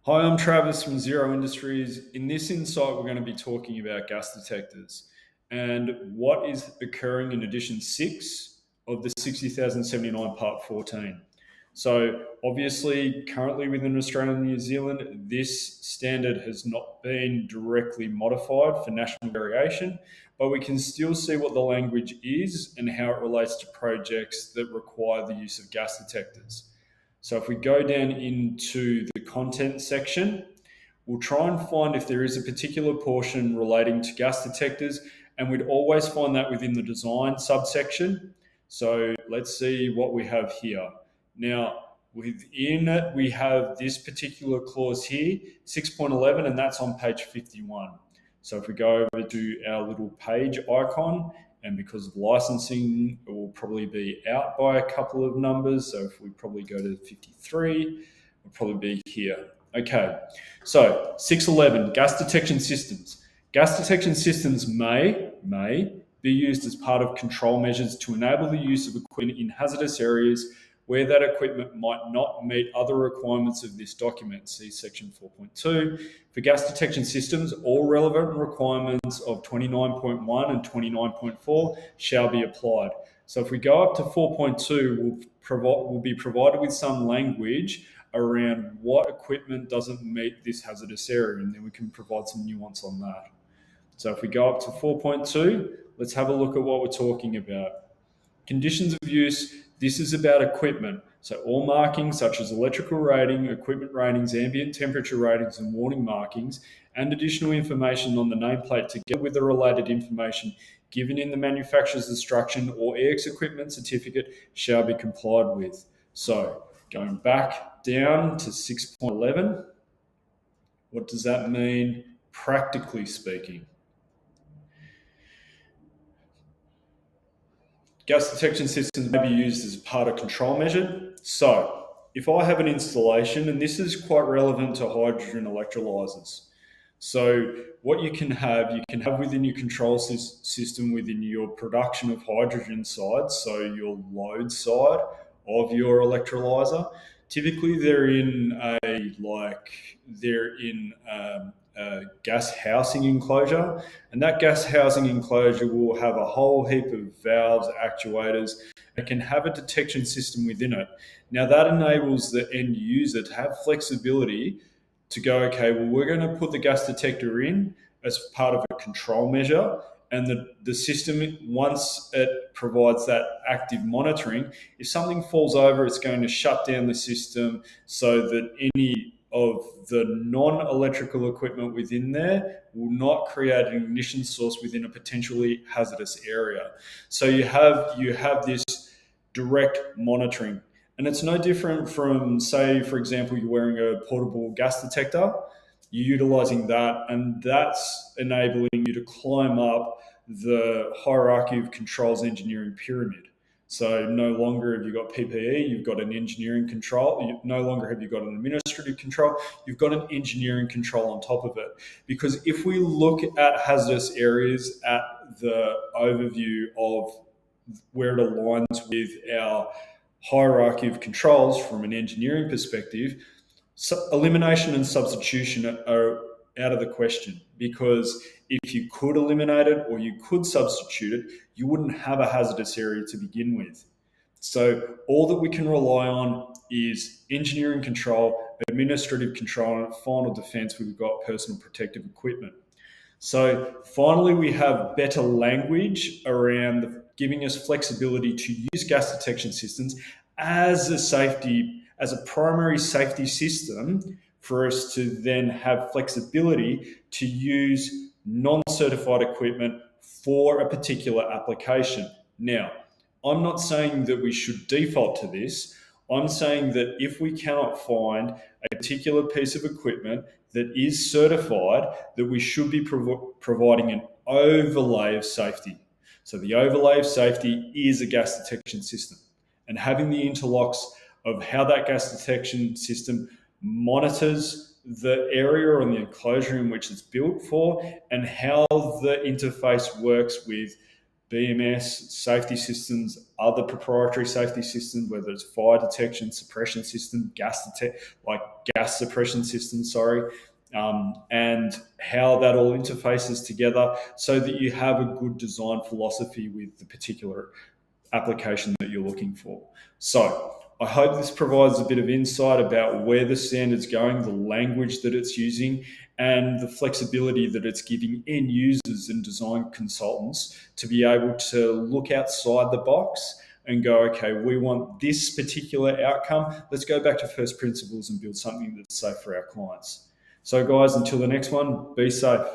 Hi, I'm Travis from Zero Industries. In this insight, we're going to be talking about gas detectors and what is occurring in edition 6 of the 60,079 part 14. So, obviously, currently within Australia and New Zealand, this standard has not been directly modified for national variation, but we can still see what the language is and how it relates to projects that require the use of gas detectors. So if we go down into the content section, we'll try and find if there is a particular portion relating to gas detectors, and we'd always find that within the design subsection. So let's see what we have here. Now, within it, we have this particular clause here, 6.11, and that's on page 51. So if we go over to our little page icon, and because of licensing, it will probably be out by a couple of numbers. So if we probably go to 53, it'll probably be here. Okay, so 611, gas detection systems. Gas detection systems may be used as part of control measures to enable the use of equipment in hazardous areas where that equipment might not meet other requirements of this document. See section 4.2. For gas detection systems, all relevant requirements of 29.1 and 29.4 shall be applied. So if we go up to 4.2, we'll be provided with some language around what equipment doesn't meet this hazardous area, and then we can provide some nuance on that. So if we go up to 4.2, let's have a look at what we're talking about. Conditions of use, this is about equipment. So all markings such as electrical rating, equipment ratings, ambient temperature ratings, and warning markings, and additional information on the nameplate together with the related information given in the manufacturer's instruction or EX equipment certificate shall be complied with. So going back down to 6.11, what does that mean practically speaking? Gas detection systems may be used as part of control measure. So, if I have an installation, and this is quite relevant to hydrogen electrolyzers. So, what you can have within your control system within your production of hydrogen side, so your load side of your electrolyzer. Typically, they're in a gas housing enclosure, and that gas housing enclosure will have a whole heap of valves, actuators, and can have a detection system within it. Now, that enables the end user to have flexibility to go, okay, well, we're going to put the gas detector in as part of a control measure. And the system, once it provides that active monitoring, if something falls over, it's going to shut down the system so that any of the non-electrical equipment within there will not create an ignition source within a potentially hazardous area. So you have this direct monitoring, and it's no different from, say, for example, you're wearing a portable gas detector. You're utilizing that, and that's enabling you to climb up the hierarchy of controls engineering pyramid. So no longer have you got PPE, you've got an engineering control. No longer have you got an administrative control, you've got an engineering control on top of it. Because if we look at hazardous areas at the overview of where it aligns with our hierarchy of controls from an engineering perspective, elimination and substitution are out of the question, because if you could eliminate it or you could substitute it, you wouldn't have a hazardous area to begin with. So all that we can rely on is engineering control, administrative control, and final defense, we've got personal protective equipment. So finally, we have better language around giving us flexibility to use gas detection systems as a primary safety system for us to then have flexibility to use non-certified equipment for a particular application. Now, I'm not saying that we should default to this. I'm saying that if we cannot find a particular piece of equipment that is certified, that we should be providing an overlay of safety. So the overlay of safety is a gas detection system, and having the interlocks of how that gas detection system monitors the area or the enclosure in which it's built for, and how the interface works with BMS, safety systems, other proprietary safety systems, whether it's fire detection, suppression system, gas suppression systems, and how that all interfaces together so that you have a good design philosophy with the particular application that you're looking for. So I hope this provides a bit of insight about where the standard's going, the language that it's using, and the flexibility that it's giving end users and design consultants to be able to look outside the box and go, okay, we want this particular outcome. Let's go back to first principles and build something that's safe for our clients. So guys, until the next one, be safe.